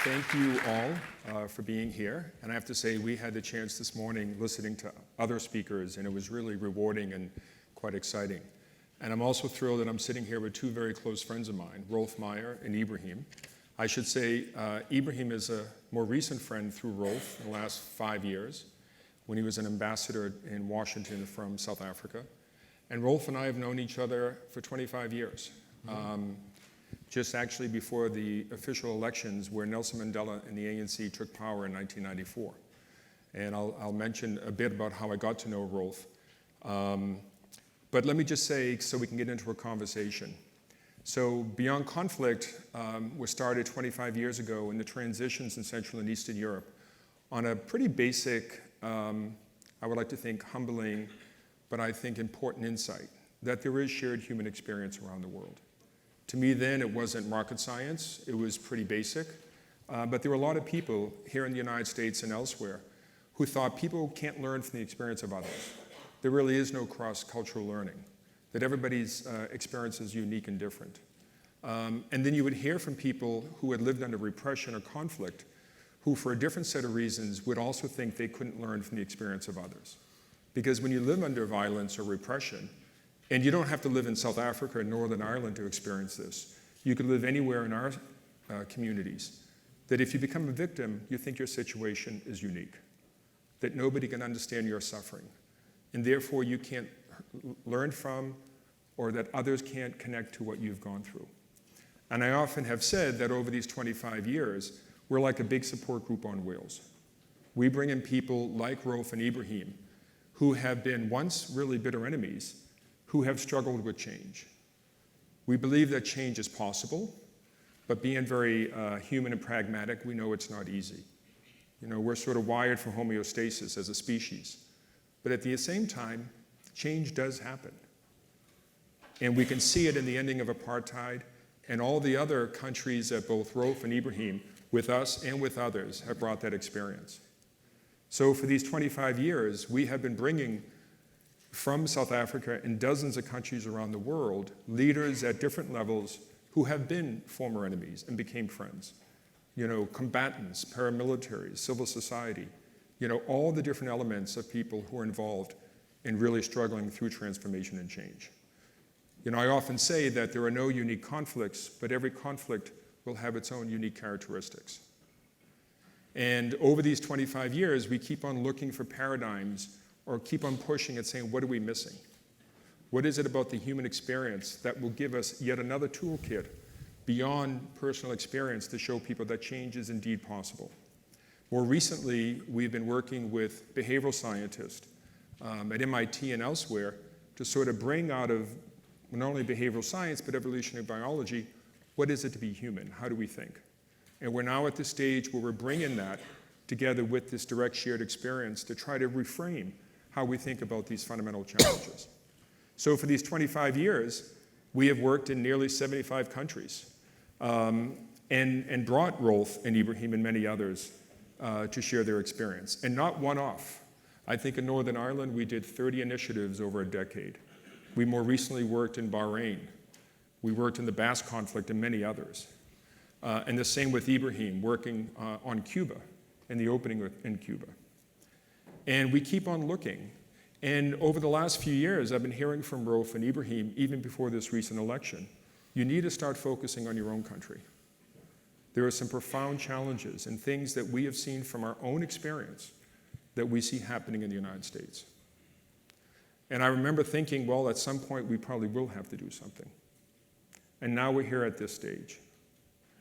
Thank you all for being here. And I have to say, we had the chance this morning listening to other speakers, and it was really rewarding and quite exciting. And I'm also thrilled that I'm sitting here with two very close friends of mine, Rolf Meyer and Ibrahim. I should say Ibrahim is a more recent friend through Rolf in the last 5 years, when he was an ambassador in Washington from South Africa. And Rolf and I have known each other for 25 years. Just actually before the official elections where Nelson Mandela and the ANC took power in 1994. And I'll mention a bit about how I got to know Rolf. But let me just say, so we can get into a conversation. So Beyond Conflict was started 25 years ago in the transitions in Central and Eastern Europe on a pretty basic, I would like to think humbling, but I think important insight, that there is shared human experience around the world. To me then, it wasn't rocket science, it was pretty basic, but there were a lot of people here in the United States and elsewhere who thought people can't learn from the experience of others. There really is no cross-cultural learning, that everybody's experience is unique and different. And then you would hear from people who had lived under repression or conflict, who for a different set of reasons would also think they couldn't learn from the experience of others. Because when you live under violence or repression, and you don't have to live in South Africa or Northern Ireland to experience this. You could live anywhere in our communities. That if you become a victim, you think your situation is unique. That nobody can understand your suffering. And therefore you can't learn from, or that others can't connect to what you've gone through. And I often have said that over these 25 years, we're like a big support group on wheels. We bring in people like Rolf and Ibrahim, who have been once really bitter enemies, who have struggled with change. We believe that change is possible, but being very human and pragmatic, we know it's not easy. You know, we're sort of wired for homeostasis as a species. But at the same time, change does happen. And we can see it in the ending of apartheid and all the other countries that both Rolf and Ibrahim, with us and with others, have brought that experience. So for these 25 years, we have been bringing from South Africa and dozens of countries around the world, leaders at different levels who have been former enemies and became friends. You know, combatants, paramilitaries, civil society, you know, all the different elements of people who are involved in really struggling through transformation and change. You know, I often say that there are no unique conflicts, but every conflict will have its own unique characteristics. And over these 25 years, we keep on looking for paradigms or keep on pushing and saying, what are we missing? What is it about the human experience that will give us yet another toolkit beyond personal experience to show people that change is indeed possible? More recently, we've been working with behavioral scientists at MIT and elsewhere to sort of bring out of not only behavioral science, but evolutionary biology, what is it to be human? How do we think? And we're now at the stage where we're bringing that together with this direct shared experience to try to reframe how we think about these fundamental challenges. So for these 25 years, we have worked in nearly 75 countries and brought Rolf and Ibrahim and many others to share their experience, and not one-off. I think in Northern Ireland, we did 30 initiatives over a decade. We more recently worked in Bahrain. We worked in the Basque conflict and many others. And the same with Ibrahim, working on Cuba and the opening in Cuba. And we keep on looking. And over the last few years, I've been hearing from Rolf and Ibrahim, even before this recent election, you need to start focusing on your own country. There are some profound challenges and things that we have seen from our own experience that we see happening in the United States. And I remember thinking, well, at some point we probably will have to do something. And now we're here at this stage.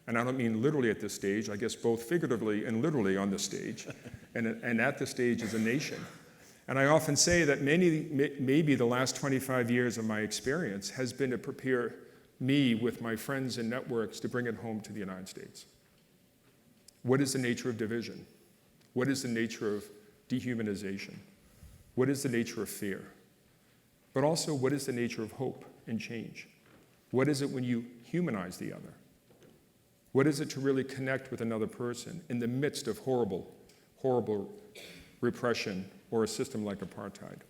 And I don't mean literally at this stage, I guess both figuratively and literally on this stage, and at this stage as a nation. And I often say that maybe the last 25 years of my experience has been to prepare me with my friends and networks to bring it home to the United States. What is the nature of division? What is the nature of dehumanization? What is the nature of fear? But also, what is the nature of hope and change? What is it when you humanize the other? What is it to really connect with another person in the midst of horrible, horrible repression or a system like apartheid?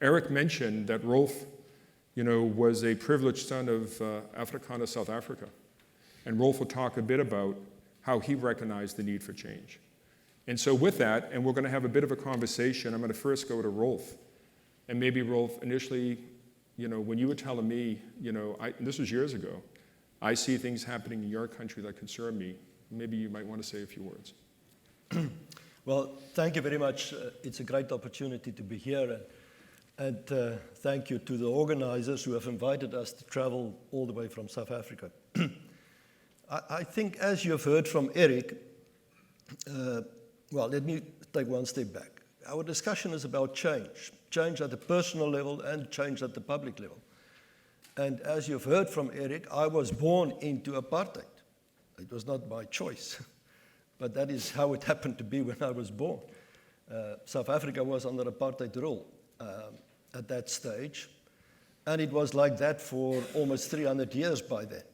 Eric mentioned that Rolf, was a privileged son of Afrikaner South Africa. And Rolf will talk a bit about how he recognized the need for change. And so with that, and we're going to have a bit of a conversation, I'm going to first go to Rolf. And maybe Rolf, initially, when you were telling me, this was years ago, I see things happening in your country that concern me. Maybe you might want to say a few words. Well, thank you very much. It's a great opportunity to be here. And thank you to the organizers who have invited us to travel all the way from South Africa. I think, as you have heard from Eric, well, let me take one step back. Our discussion is about change at the personal level and change at the public level. And as you've heard from Eric, I was born into apartheid. It was not by choice, but that is how it happened to be when I was born. South Africa was under apartheid rule at that stage, and it was like that for almost 300 years by then.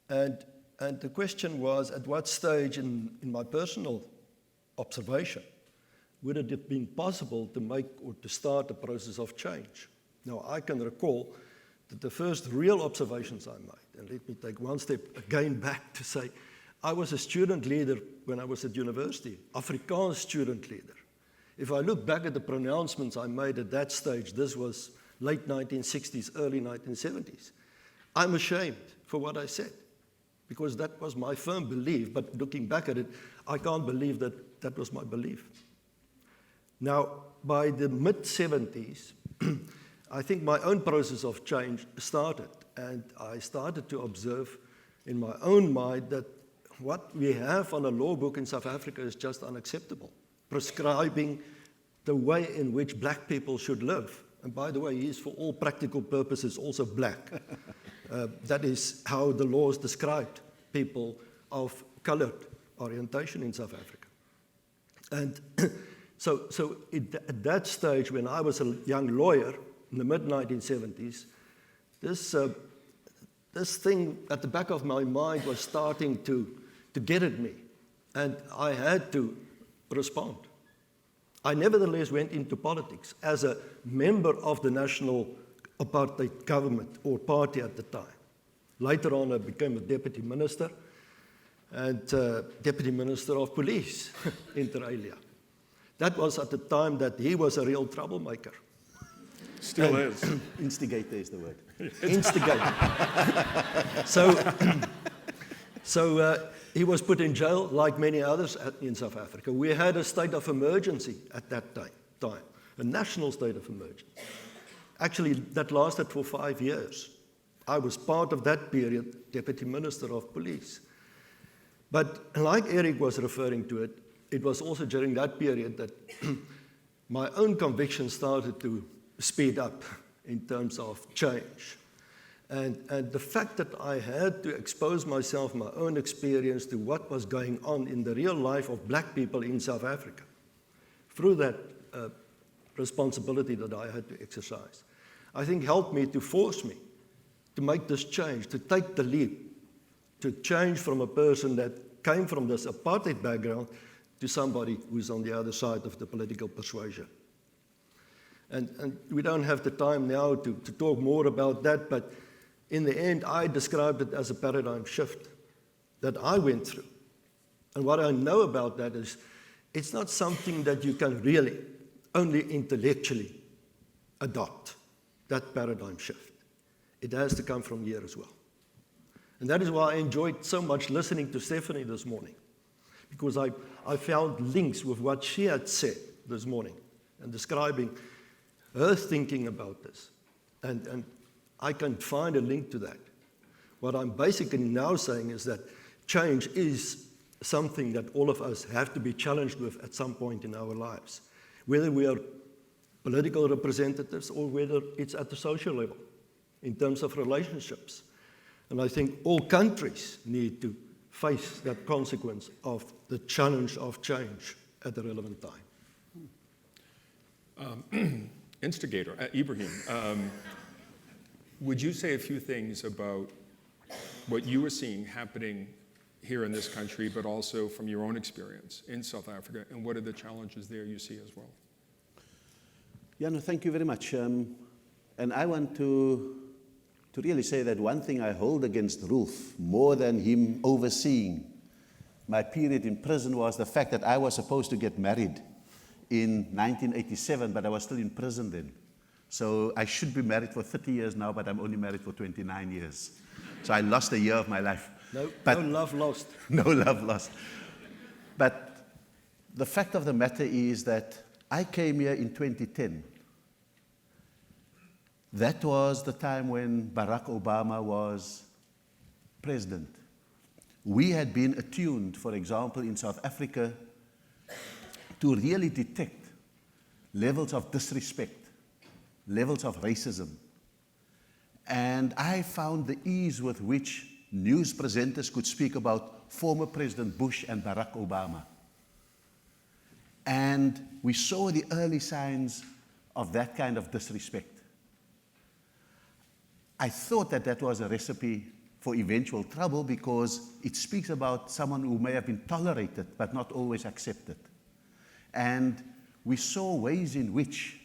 And the question was, at what stage in my personal observation would it have been possible to make or to start a process of change? Now, I can recall that the first real observations I made, and let me take one step again back to say, I was a student leader when I was at university, Afrikaans student leader. If I look back at the pronouncements I made at that stage, this was late 1960s, early 1970s, I'm ashamed for what I said, because that was my firm belief. But looking back at it, I can't believe that that was my belief. Now, by the mid-70s, I think my own process of change started, and I started to observe in my own mind that what we have on a law book in South Africa is just unacceptable, prescribing the way in which black people should live. And by the way, he is for all practical purposes also black. That is how the laws described people of colored orientation in South Africa. And so at that stage, when I was a young lawyer in the mid-1970s, this thing at the back of my mind was starting to get at me, and I had to respond. I nevertheless went into politics as a member of the national apartheid government or party at the time. Later on, I became a deputy minister and deputy minister of police, inter alia. That was at the time that he was a real troublemaker. Still is. Instigator is the word. Instigator. So he was put in jail like many others in South Africa. We had a state of emergency at that time, a national state of emergency. Actually, that lasted for 5 years. I was part of that period, deputy minister of police. But like Eric was referring to it, it was also during that period that my own conviction started to speed up in terms of change. And the fact that I had to expose myself, my own experience, to what was going on in the real life of black people in South Africa, through that responsibility that I had to exercise, I think helped me to force me to make this change, to take the leap, to change from a person that came from this apartheid background to somebody who's on the other side of the political persuasion. And we don't have the time now to talk more about that, but in the end, I described it as a paradigm shift that I went through. And what I know about that is it's not something that you can really only intellectually adopt, that paradigm shift. It has to come from here as well. And that is why I enjoyed so much listening to Stephanie this morning, because I found links with what she had said this morning and describing her thinking about this. And I can find a link to that. What I'm basically now saying is that change is something that all of us have to be challenged with at some point in our lives, whether we are political representatives or whether it's at the social level in terms of relationships. And I think all countries need to face that consequence of the challenge of change at the relevant time. Instigator, Ibrahim, would you say a few things about what you are seeing happening here in this country, but also from your own experience in South Africa, and what are the challenges there you see as well? Yeah, no, thank you very much. And I want to really say that one thing I hold against Rolf, more than him overseeing my period in prison was the fact that I was supposed to get married in 1987, but I was still in prison then. So I should be married for 30 years now, but I'm only married for 29 years. So I lost a year of my life. No love lost. No love lost. But the fact of the matter is that I came here in 2010. That was the time when Barack Obama was president. We had been attuned, for example, in South Africa, to really detect levels of disrespect, levels of racism. And I found the ease with which news presenters could speak about former President Bush and Barack Obama. And we saw the early signs of that kind of disrespect. I thought that that was a recipe for eventual trouble because it speaks about someone who may have been tolerated but not always accepted. And we saw ways in which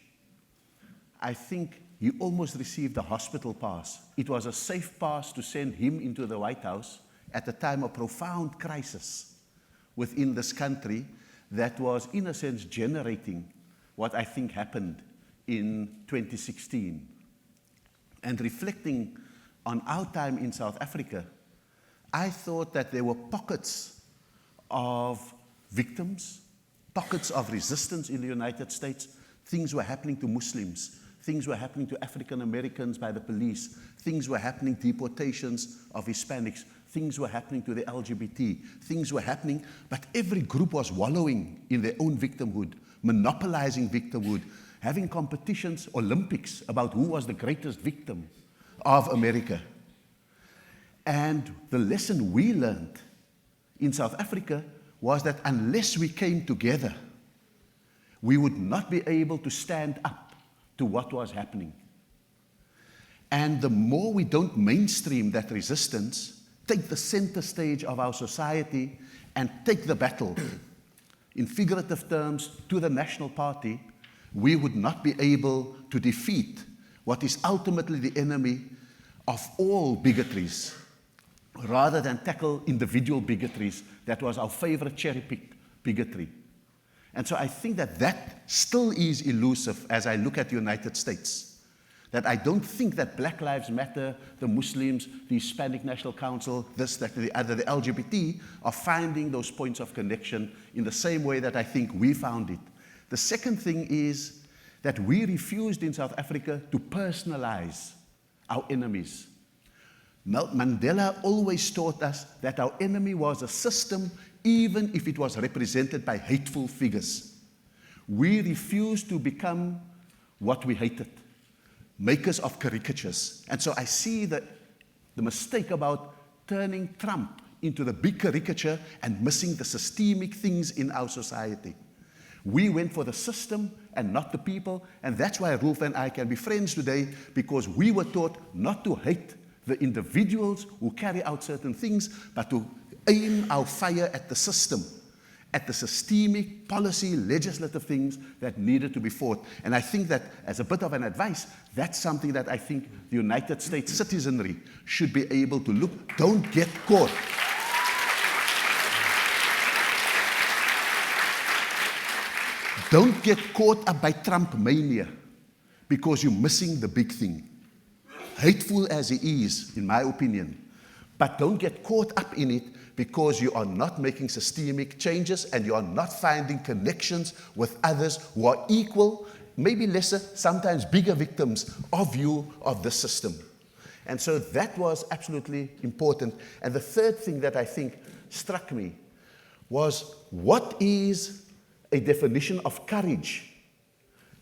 I think he almost received a hospital pass. It was a safe pass to send him into the White House at a time of profound crisis within this country that was, in a sense, generating what I think happened in 2016. And reflecting on our time in South Africa, I thought that there were pockets of victims, pockets of resistance in the United States. Things were happening to Muslims. Things were happening to African Americans by the police. Things were happening, deportations of Hispanics. Things were happening to the LGBT. Things were happening, but every group was wallowing in their own victimhood, monopolizing victimhood, having competitions, Olympics, about who was the greatest victim of America. And the lesson we learned in South Africa was that unless we came together, we would not be able to stand up to what was happening. And the more we don't mainstream that resistance, take the center stage of our society and take the battle, in figurative terms, to the National Party, we would not be able to defeat what is ultimately the enemy of all bigotries, rather than tackle individual bigotries. That was our favorite cherry-picked bigotry. And so I think that that still is elusive as I look at the United States. That I don't think that Black Lives Matter, the Muslims, the Hispanic National Council, this, that, and the other, the LGBT, are finding those points of connection in the same way that I think we found it. The second thing is that we refused in South Africa to personalize our enemies. Mandela always taught us that our enemy was a system, even if it was represented by hateful figures. We refused to become what we hated, makers of caricatures. And so I see the mistake about turning Trump into the big caricature and missing the systemic things in our society. We went for the system and not the people, and that's why Rolf and I can be friends today, because we were taught not to hate the individuals who carry out certain things, but to aim our fire at the system, at the systemic, policy, legislative things that needed to be fought. And I think that, as a bit of an advice, that's something that I think the United States citizenry should be able to look. Don't get caught. Don't get caught up by Trump mania because you're missing the big thing. Hateful as he is, in my opinion. But don't get caught up in it because you are not making systemic changes and you are not finding connections with others who are equal, maybe lesser, sometimes bigger victims of you, of the system. And so that was absolutely important. And the third thing that I think struck me was, what is a definition of courage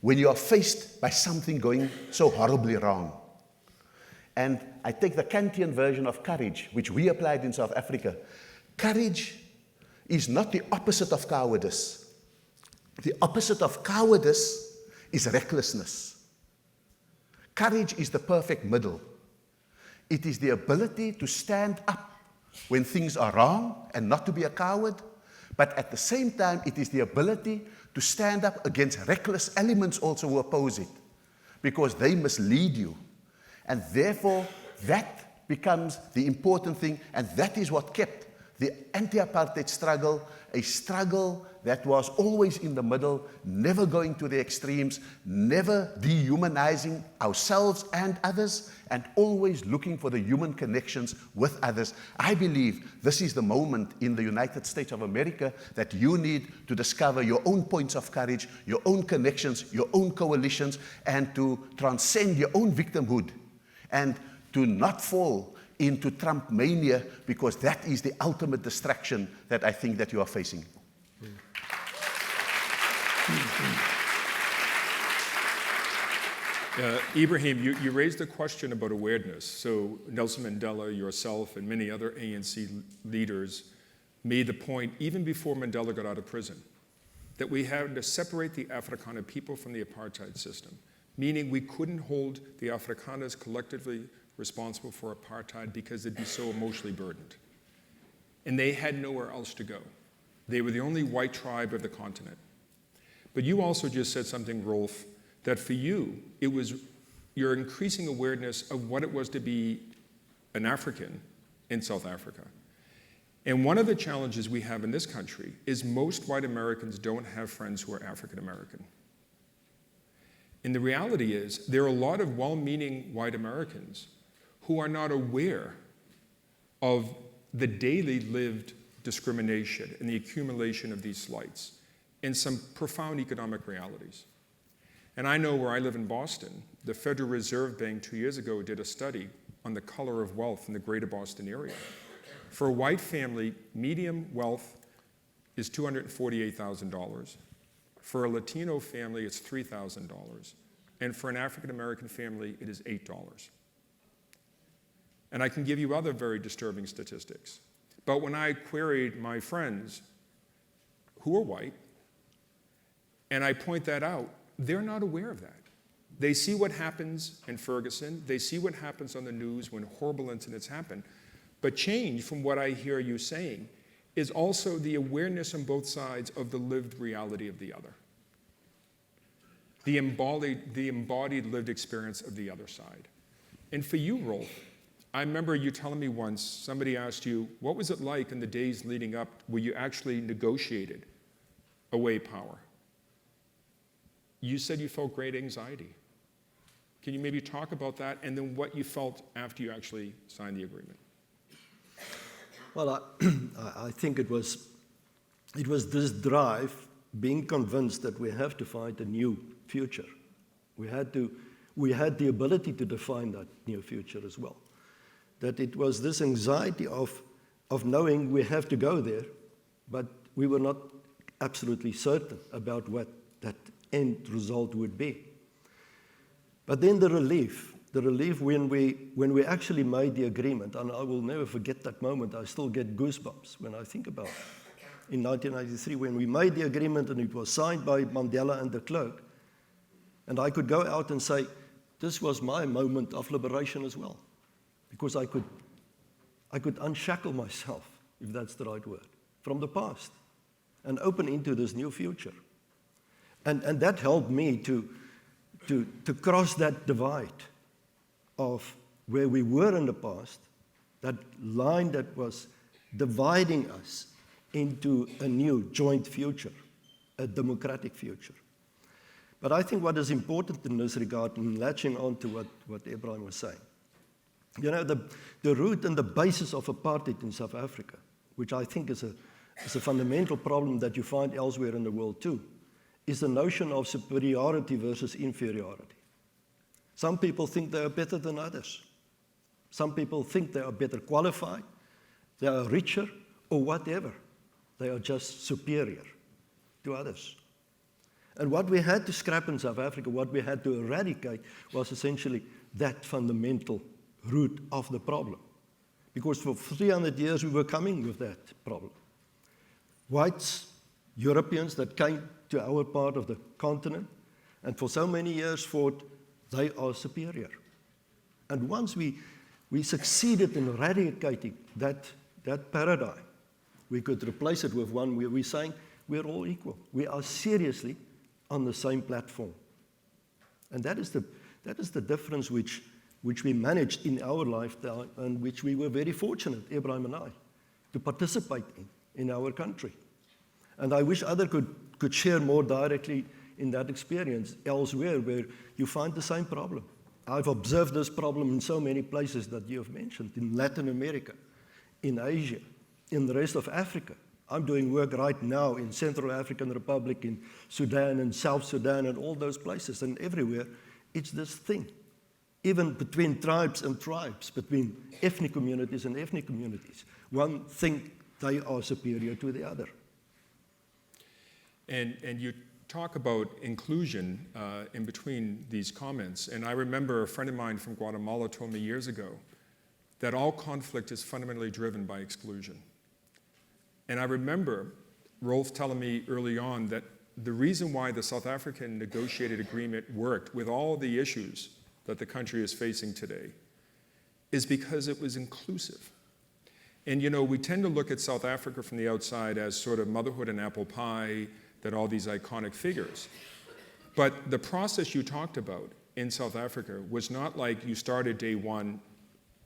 when you are faced by something going so horribly wrong? And I take the Kantian version of courage, which we applied in South Africa. Courage is not the opposite of cowardice. The opposite of cowardice is recklessness. Courage is the perfect middle. It is the ability to stand up when things are wrong and not to be a coward, but at the same time, it is the ability to stand up against reckless elements also who oppose it, because they mislead you. And therefore, that becomes the important thing, and that is what kept the anti-apartheid struggle, a struggle that was always in the middle, never going to the extremes, never dehumanizing ourselves and others, and always looking for the human connections with others. I believe this is the moment in the United States of America that you need to discover your own points of courage, your own connections, your own coalitions, and to transcend your own victimhood, and to not fall into Trump mania, because that is the ultimate distraction that I think that you are facing. Ibrahim, you raised a question about awareness. So Nelson Mandela, yourself, and many other ANC leaders made the point, even before Mandela got out of prison, that we had to separate the Afrikaner people from the apartheid system, meaning we couldn't hold the Afrikaners collectively responsible for apartheid because they'd be so emotionally burdened. And they had nowhere else to go. They were the only white tribe of the continent. But you also just said something, Rolf, that for you, it was your increasing awareness of what it was to be an African in South Africa. And one of the challenges we have in this country is most white Americans don't have friends who are African American. And the reality is, there are a lot of well-meaning white Americans who are not aware of the daily lived discrimination and the accumulation of these slights and some profound economic realities. And I know where I live in Boston, the Federal Reserve Bank 2 years ago did a study on the color of wealth in the greater Boston area. For a white family, median wealth is $248,000. For a Latino family, it's $3,000. And for an African American family, it is $8. And I can give you other very disturbing statistics. But when I queried my friends who are white, and I point that out, they're not aware of that. They see what happens in Ferguson. They see what happens on the news when horrible incidents happen. But change, from what I hear you saying, is also the awareness on both sides of the lived reality of the other. The embodied lived experience of the other side. And for you, Rolf, I remember you telling me once, somebody asked you, what was it like in the days leading up where you actually negotiated away power? You said you felt great anxiety. Can you maybe talk about that, and then what you felt after you actually signed the agreement? Well, I think it was this drive, being convinced that we have to find a new future. We had the ability to define that new future as well. That it was this anxiety of knowing we have to go there, but we were not absolutely certain about what that end result would be. But then the relief when we actually made the agreement, and I will never forget that moment. I still get goosebumps when I think about it. In 1993, when we made the agreement and it was signed by Mandela and de Klerk, and I could go out and say, this was my moment of liberation as well, because I could unshackle myself, if that's the right word, from the past and open into this new future. And that helped me to cross that divide of where we were in the past, that line that was dividing us into a new joint future, a democratic future. But I think what is important in this regard, and latching on to what Ibrahim was saying, you know, the root and the basis of apartheid in South Africa, which I think is a fundamental problem that you find elsewhere in the world too, is the notion of superiority versus inferiority. Some people think they are better than others. Some people think they are better qualified, they are richer, or whatever. They are just superior to others. And what we had to scrap in South Africa, what we had to eradicate, was essentially that fundamental root of the problem. Because for 300 years we were coming with that problem. Whites, Europeans that came to our part of the continent, and for so many years thought they are superior. And once we succeeded in eradicating that paradigm, we could replace it with one where we're saying we're all equal. We are seriously on the same platform. And that is the difference which we managed in our lifetime, and which we were very fortunate, Ibrahim and I, to participate in our country. And I wish others could share more directly in that experience elsewhere where you find the same problem. I've observed this problem in so many places that you have mentioned, in Latin America, in Asia, in the rest of Africa. I'm doing work right now in Central African Republic, in Sudan and South Sudan and all those places, and everywhere it's this thing. Even between tribes and tribes, between ethnic communities and ethnic communities. One think they are superior to the other. And you talk about inclusion in between these comments. And I remember a friend of mine from Guatemala told me years ago that all conflict is fundamentally driven by exclusion. And I remember Rolf telling me early on that the reason why the South African negotiated agreement worked with all the issues that the country is facing today is because it was inclusive. And you know, we tend to look at South Africa from the outside as sort of motherhood and apple pie, that all these iconic figures. But the process you talked about in South Africa was not like you started day one,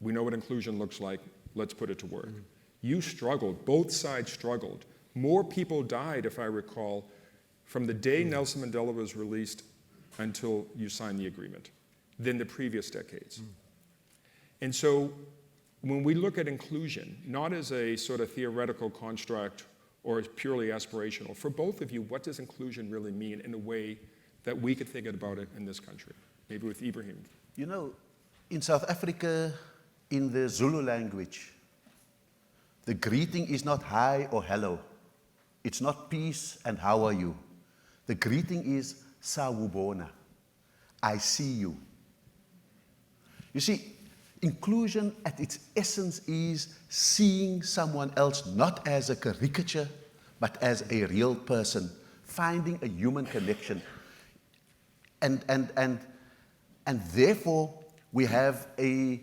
we know what inclusion looks like, let's put it to work. You struggled, both sides struggled. More people died, if I recall, from the day Nelson Mandela was released until you signed the agreement than the previous decades. And so when we look at inclusion, not as a sort of theoretical construct or as purely aspirational, for both of you, what does inclusion really mean in a way that we could think about it in this country? Maybe with Ibrahim. You know, in South Africa, in the Zulu language, the greeting is not hi or hello. It's not peace and how are you. The greeting is sawubona. I see you. You see, inclusion at its essence is seeing someone else not as a caricature, but as a real person, finding a human connection. And therefore, we have a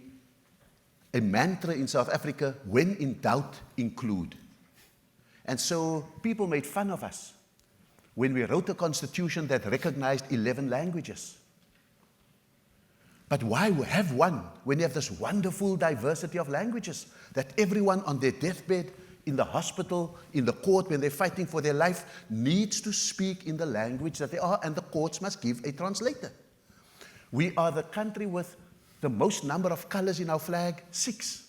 mantra in South Africa, when in doubt, include. And so people made fun of us when we wrote a constitution that recognized 11 languages. But why have one when you have this wonderful diversity of languages that everyone on their deathbed, in the hospital, in the court, when they're fighting for their life, needs to speak in the language that they are, and the courts must give a translator. We are the country with the most number of colors in our flag, 6.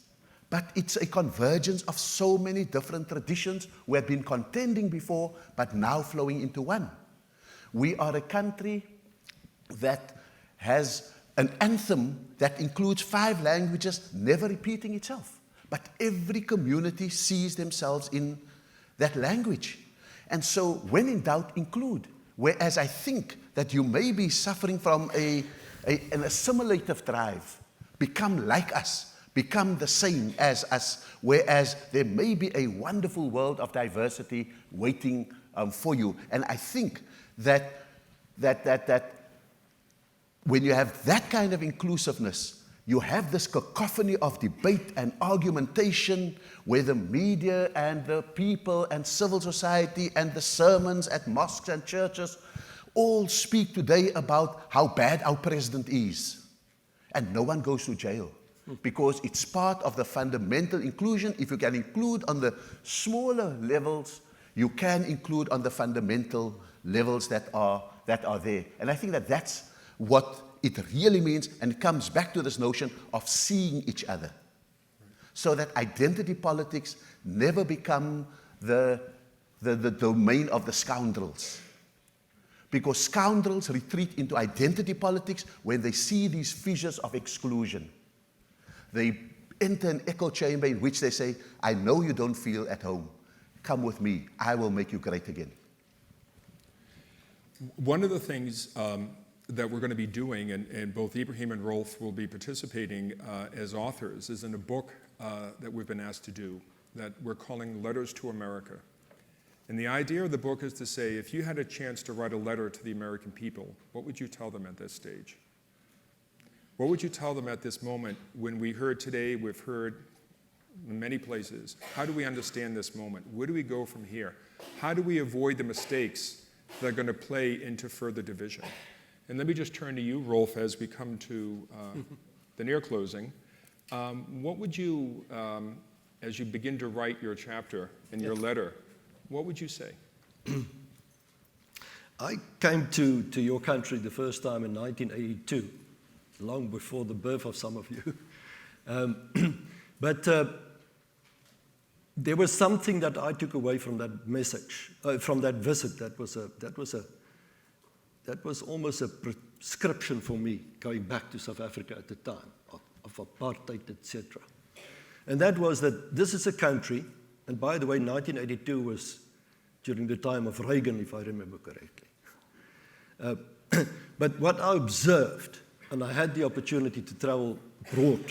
But it's a convergence of so many different traditions we have been contending before, but now flowing into one. We are a country that has an anthem that includes 5 languages, never repeating itself. But every community sees themselves in that language. And so when in doubt, include. Whereas I think that you may be suffering from an assimilative drive, become like us, become the same as us, whereas there may be a wonderful world of diversity waiting for you. And I think that when you have that kind of inclusiveness, you have this cacophony of debate and argumentation where the media and the people and civil society and the sermons at mosques and churches all speak today about how bad our president is. And no one goes to jail because it's part of the fundamental inclusion. If you can include on the smaller levels, you can include on the fundamental levels that are there. And I think that that's what it really means, and it comes back to this notion of seeing each other. So that identity politics never become the domain of the scoundrels. Because scoundrels retreat into identity politics when they see these fissures of exclusion. They enter an echo chamber in which they say, I know you don't feel at home. Come with me. I will make you great again. One of the things that we're going to be doing, and both Ibrahim and Rolf will be participating as authors, is in a book that we've been asked to do that we're calling Letters to America. And the idea of the book is to say, if you had a chance to write a letter to the American people, what would you tell them at this stage? What would you tell them at this moment when we heard today, we've heard in many places, how do we understand this moment? Where do we go from here? How do we avoid the mistakes that are going to play into further division? And let me just turn to you, Rolf, as we come to the near closing. What would you as you begin to write your chapter in your letter, what would you say? I came to your country the first time in 1982, long before the birth of some of you. But there was something that I took away from that message, from that visit. That was almost a prescription for me going back to South Africa at the time of apartheid, etc. And that was that this is a country, and by the way, 1982 was during the time of Reagan, if I remember correctly. But what I observed, and I had the opportunity to travel abroad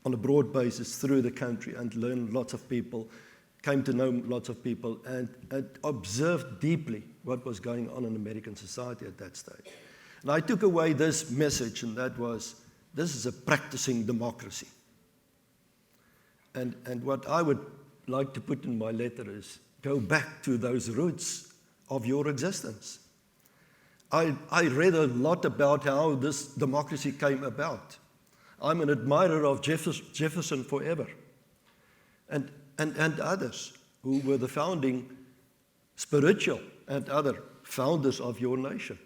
on a broad basis through the country and learn lots of people, came to know lots of people, and observed deeply what was going on in American society at that stage. And I took away this message, and that was, this is a practicing democracy. And what I would like to put in my letter is, go back to those roots of your existence. I read a lot about how this democracy came about. I'm an admirer of Jefferson forever, and others who were the founding spiritual and other founders of your nation.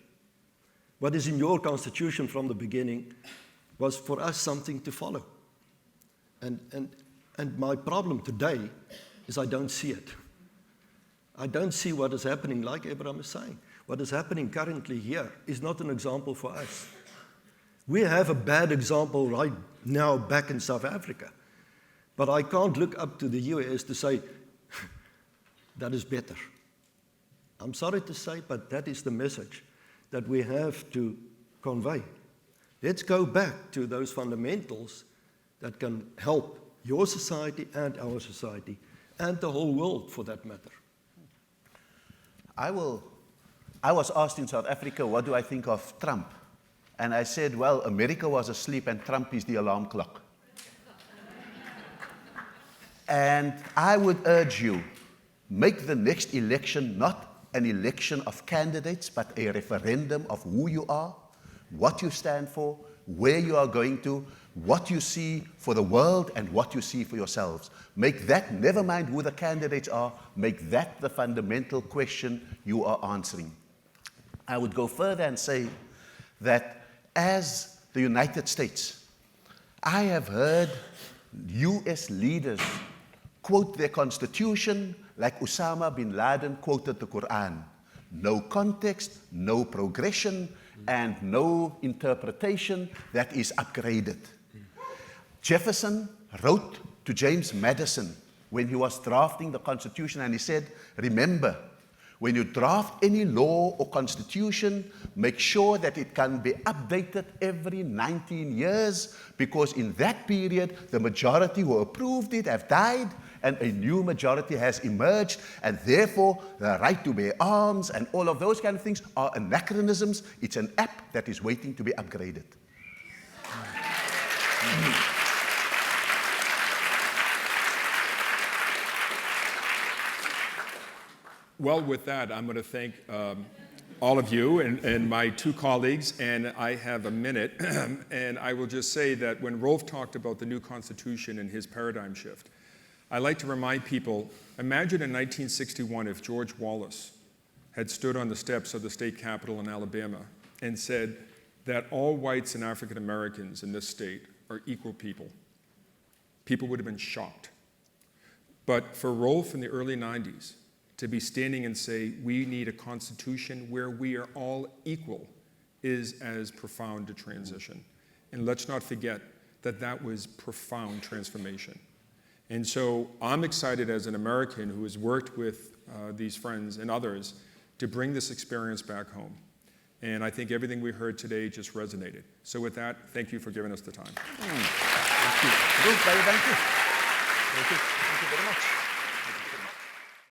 What is in your constitution from the beginning was for us something to follow. And my problem today is I don't see it. I don't see what is happening, like Abraham is saying. What is happening currently here is not an example for us. We have a bad example right now back in South Africa. But I can't look up to the US to say, that is better. I'm sorry to say, but that is the message that we have to convey. Let's go back to those fundamentals that can help your society and our society, and the whole world for that matter. I was asked in South Africa, what do I think of Trump? And I said, well, America was asleep and Trump is the alarm clock. And I would urge you, make the next election not an election of candidates, but a referendum of who you are, what you stand for, where you are going to, what you see for the world and what you see for yourselves. Make that, never mind who the candidates are, make that the fundamental question you are answering. I would go further and say that as the United States, I have heard US leaders quote their constitution like Osama bin Laden quoted the Quran. No context, no progression, and no interpretation that is upgraded. Jefferson wrote to James Madison when he was drafting the Constitution, and he said, remember, when you draft any law or constitution, make sure that it can be updated every 19 years, because in that period, the majority who approved it have died, and a new majority has emerged, and therefore the right to bear arms and all of those kind of things are anachronisms. It's an app that is waiting to be upgraded. Well, with that, I'm going to thank all of you and my two colleagues, and I have a minute, and I will just say that when Rolf talked about the new Constitution and his paradigm shift, I like to remind people, imagine in 1961 if George Wallace had stood on the steps of the state capitol in Alabama and said that all whites and African Americans in this state are equal people. People would have been shocked. But for Rolf in the early 90s to be standing and say, we need a constitution where we are all equal, is as profound a transition. And let's not forget that that was profound transformation. And so I'm excited as an American who has worked with these friends and others to bring this experience back home. And I think everything we heard today just resonated. So with that, thank you for giving us the time. Thank you. Thank you very much.